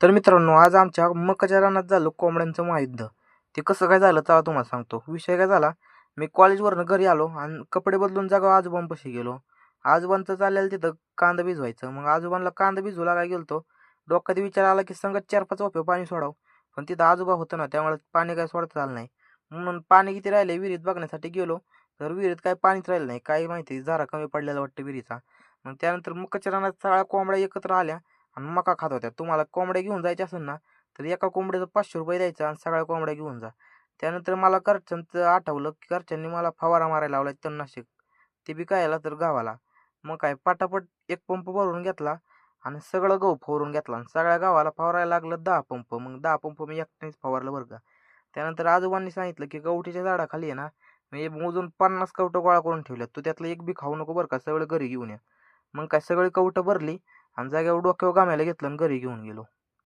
तर मित्रांनो, आज आमच्या मकाच्या रानात झालं कोंबड्यांचं महायुद्ध. ते कसं काय झालं चला तुम्हाला सांगतो. विषय काय झाला, मी कॉलेजवरनं घरी आलो आणि कपडे बदलून जागा आजोबांपाशी गेलो. आजोबांचं चाललेलं तिथं कांदा भिजवायचं. मग आजोबांना कांदा भिजवू लागायला गेलतो. डोक्यात विचार आला की संगत 4-5 वाफे पाणी सोडावं. पण तिथं आजोबा होतं ना, त्यामुळे पाणी काय सोडता आलं नाही. म्हणून पाणी किती राहिलंय विहिरीत बघण्यासाठी गेलो. तर विहिरीत काय पाणीच राहिलं नाही. काय माहिती जरा कमी पडलेला वाटतं विहिरीचा. मग त्यानंतर मकाच्या रानात सगळ्या कोंबड्या एकत्र आल्या आणि मका खात होत्या. तुम्हाला कोंबड्या घेऊन जायच्या असेल ना, तर एका कोंबड्याचं ₹500 द्यायचं आणि सगळ्या कोंबड्या घेऊन जा. त्यानंतर मला घरच्यांचं आठवलं, की घरच्यांनी मला फवारा मारायला लावला तणनाशक. ते बी कायला तर गव्हाला. मग काय पटापट एक पंप भरून घेतला आणि सगळं गहू फवारून घेतला आणि सगळ्या गावाला फवारायला लागलं 10 पंप. मग 10 पंप मी एकट्यानेच फवारलं बरं का. त्यानंतर आजोबांनी सांगितलं, की "कवठीच्या झाडाखाली आहे ना, मी मोजून 50 कवटं गोळा करून ठेवल्यात. तू त्यातलं एक बी खाऊ नको बरं का, सगळं घरी घेऊन ये." मग काय सगळी कवटं भरली आणि जागेवर डोक्यावर घामायला घेतलं आणि घरी घेऊन गेलो.